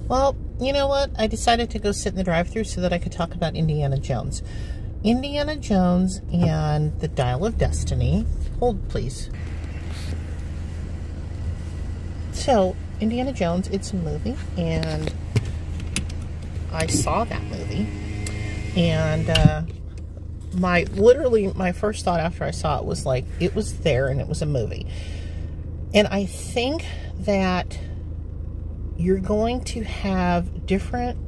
Well, you know what? I decided to go sit in the drive-thru so that I could talk about Indiana Jones. Indiana Jones and the Dial of Destiny. Hold, please. So, Indiana Jones, it's a movie, and I saw that movie. And literally my first thought after I saw it was like, it was there and it was a movie. And I think that you're going to have different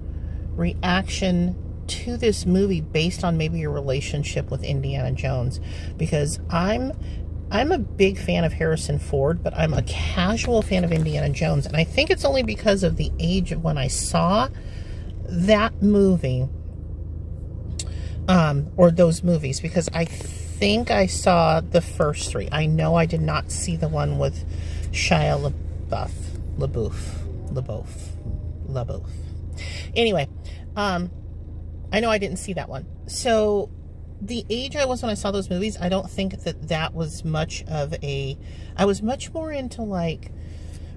reaction to this movie based on maybe your relationship with Indiana Jones, because I'm a big fan of Harrison Ford, but I'm a casual fan of Indiana Jones, and I think it's only because of the age of when I saw that movie, or those movies, because I think I saw the first three. I know I did not see the one with Shia LaBeouf. Anyway, I know I didn't see that one. So the age I was when I saw those movies, I don't think that was much of a... I was much more into like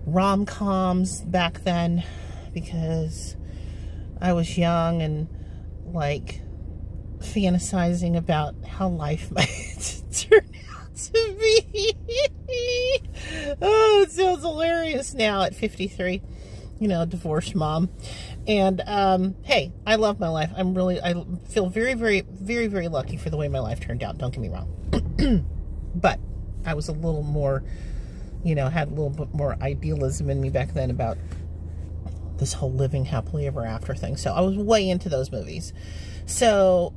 rom-coms back then, because I was young and like fantasizing about how life might turn out to be. Oh, it sounds hilarious now at 53. You know, divorced mom. And hey, I love my life. I feel very, very, very, very lucky for the way my life turned out. Don't get me wrong. But I was a little more, you know, had a little bit more idealism in me back then about this whole living happily ever after thing. So I was way into those movies. So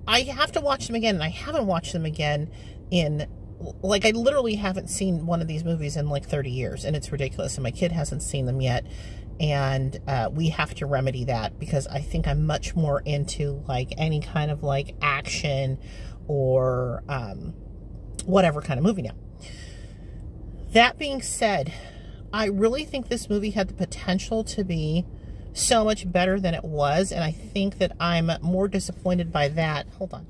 I have to watch them again, and I haven't watched them again in, like, I literally haven't seen one of these movies in like 30 years, and it's ridiculous, and my kid hasn't seen them yet, and we have to remedy that, because I think I'm much more into like any kind of like action or whatever kind of movie now. That being said, I really think this movie had the potential to be so much better than it was, and I think that I'm more disappointed by that. Hold on.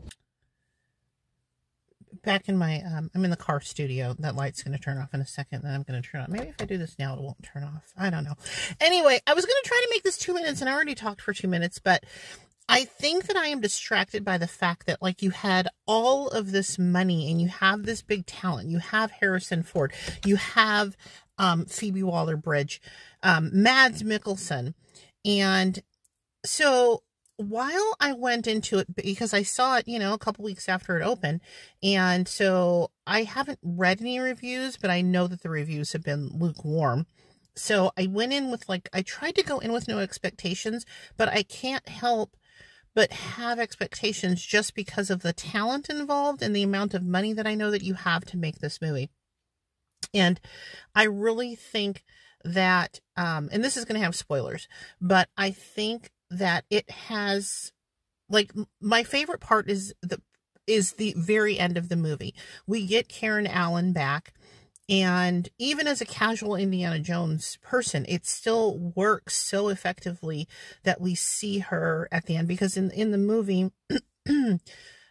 Back in my, I'm in the car studio. That light's going to turn off in a second, then I'm going to turn on. Maybe if I do this now, it won't turn off. I don't know. Anyway, I was going to try to make this 2 minutes, and I already talked for 2 minutes, but I think that I am distracted by the fact that, like, you had all of this money, and you have this big talent. You have Harrison Ford. You have Phoebe Waller-Bridge, Mads Mikkelsen. And so while I went into it, because I saw it, you know, a couple weeks after it opened, and so I haven't read any reviews, but I know that the reviews have been lukewarm. So I went in with, like, I tried to go in with no expectations, but I can't help but have expectations just because of the talent involved and the amount of money that I know that you have to make this movie. And I really think that, and this is going to have spoilers, but I think that it has, like, my favorite part is the very end of the movie. We get Karen Allen back, and even as a casual Indiana Jones person, it still works so effectively that we see her at the end, because in the movie,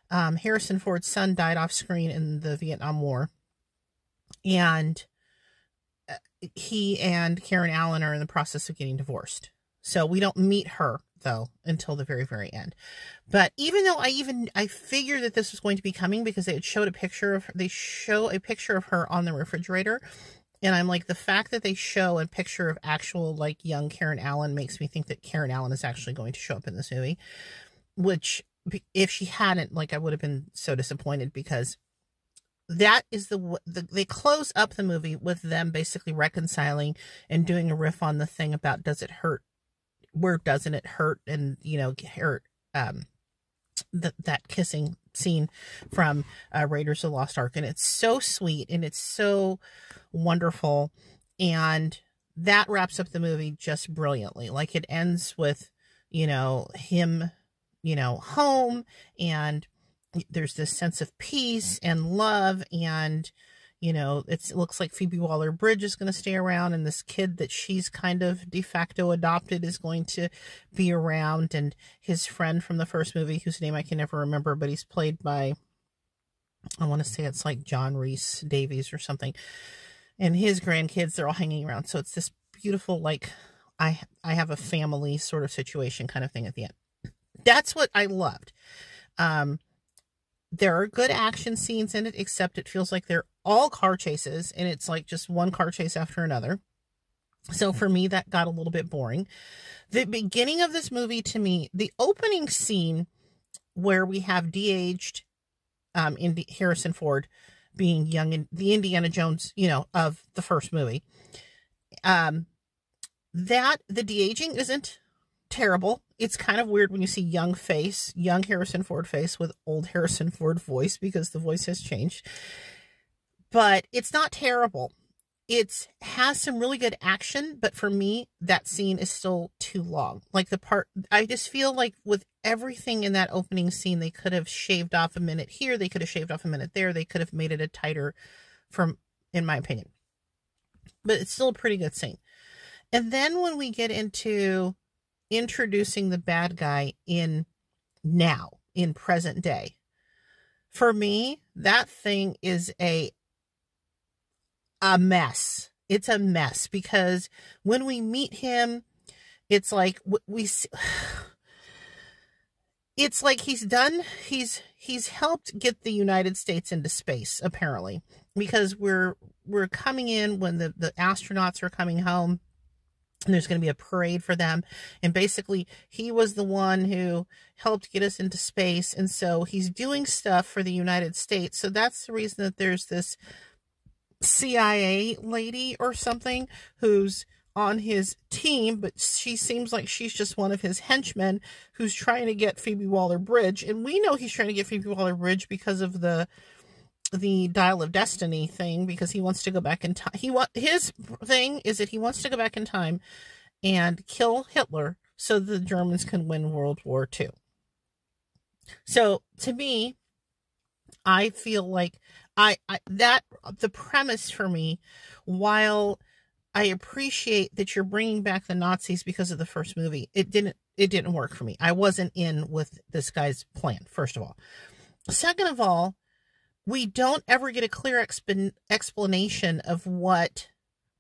Harrison Ford's son died off screen in the Vietnam War, and he and Karen Allen are in the process of getting divorced. So we don't meet her, though, until the very, very end. But even though I figured that this was going to be coming, because they showed a picture of her, they show a picture of her on the refrigerator. And I'm like, the fact that they show a picture of actual, like, young Karen Allen makes me think that Karen Allen is actually going to show up in this movie. Which, if she hadn't, like, I would have been so disappointed, because that is they close up the movie with them basically reconciling and doing a riff on the thing about, does it hurt? Where doesn't it hurt? And, you know, hurt, that kissing scene from Raiders of the Lost Ark. And it's so sweet, and it's so wonderful. And that wraps up the movie just brilliantly. Like, it ends with, you know, him, you know, home, and there's this sense of peace and love, and, you know, it looks like Phoebe Waller-Bridge is going to stay around, and this kid that she's kind of de facto adopted is going to be around, and his friend from the first movie, whose name I can never remember, but he's played by, I want to say it's like John Rhys Davies or something, and his grandkids, they're all hanging around. So it's this beautiful, like, I have a family sort of situation kind of thing at the end. That's what I loved. There are good action scenes in it, except it feels like they're all car chases, and it's like just one car chase after another. So for me, that got a little bit boring. The beginning of this movie, to me, the opening scene where we have de-aged Harrison Ford being young and the Indiana Jones, of the first movie, that the de-aging isn't terrible. It's kind of weird when you see young Harrison Ford face with old Harrison Ford voice, because the voice has changed. But it's not terrible. It has some really good action, but for me, that scene is still too long. Like I just feel like with everything in that opening scene, they could have shaved off a minute here. They could have shaved off a minute there. They could have made it a tighter, in my opinion. But it's still a pretty good scene. And then when we get into introducing the bad guy in present day, for me, that thing is a mess. It's a mess, because when we meet him, it's like it's like he's helped get the United States into space, apparently, because we're coming in when the astronauts are coming home, and there's going to be a parade for them. And basically, he was the one who helped get us into space. And so he's doing stuff for the United States. So that's the reason that there's this CIA lady or something who's on his team, but she seems like she's just one of his henchmen who's trying to get Phoebe Waller-Bridge. And we know he's trying to get Phoebe Waller-Bridge because of the Dial of Destiny thing, because he wants to go back in time. His thing is that he wants to go back in time and kill Hitler so the Germans can win World War II. So to me, I feel like the premise for me, while I appreciate that you're bringing back the Nazis because of the first movie, it didn't work for me. I wasn't in with this guy's plan, first of all. Second of all, we don't ever get a clear explanation of what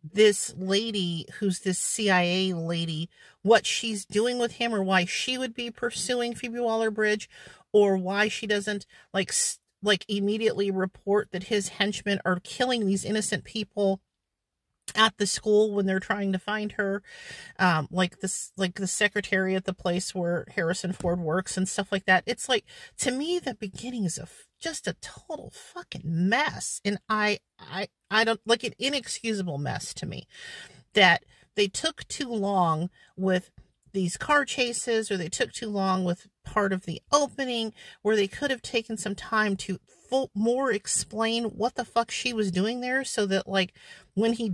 this lady, who's this CIA lady, what she's doing with him, or why she would be pursuing Phoebe Waller-Bridge, or why she doesn't like immediately report that his henchmen are killing these innocent people at the school when they're trying to find her, like the secretary at the place where Harrison Ford works and stuff like that. It's like, to me, the beginning is just a total fucking mess, and I don't like an inexcusable mess to me, that they took too long with these car chases, or they took too long with part of the opening, where they could have taken some time to more explain what the fuck she was doing there, so that like when he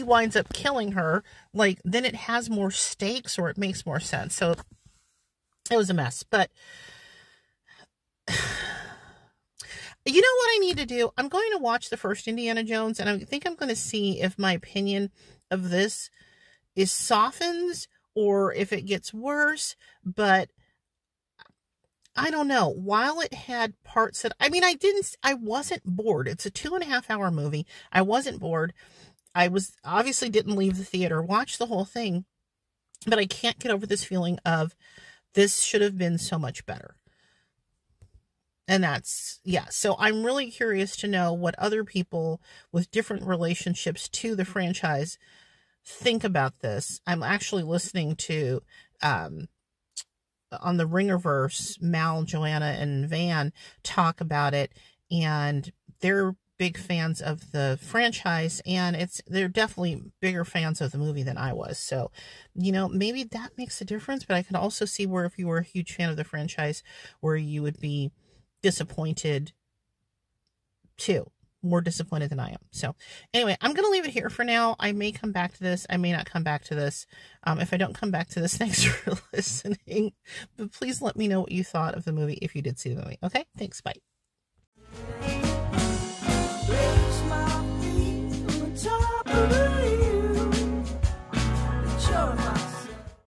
winds up killing her, like then it has more stakes, or it makes more sense. So it was a mess. But you know what I need to do? I'm going to watch the first Indiana Jones, and I think I'm going to see if my opinion of this is softens or if it gets worse. But I don't know. While it had parts that, I wasn't bored. It's a 2.5-hour movie. I wasn't bored. I obviously didn't leave the theater, watch the whole thing, but I can't get over this feeling of this should have been so much better. And so I'm really curious to know what other people with different relationships to the franchise think about this. I'm actually listening to, on the Ringerverse, Mal, Joanna, and Van talk about it, and they're big fans of the franchise, and they're definitely bigger fans of the movie than I was. So, maybe that makes a difference, but I could also see where if you were a huge fan of the franchise, where you would be disappointed too. More disappointed than I am. So anyway, I'm going to leave it here for now. I may come back to this. I may not come back to this. If I don't come back to this, thanks for listening. But please let me know what you thought of the movie if you did see the movie. Okay? Thanks. Bye.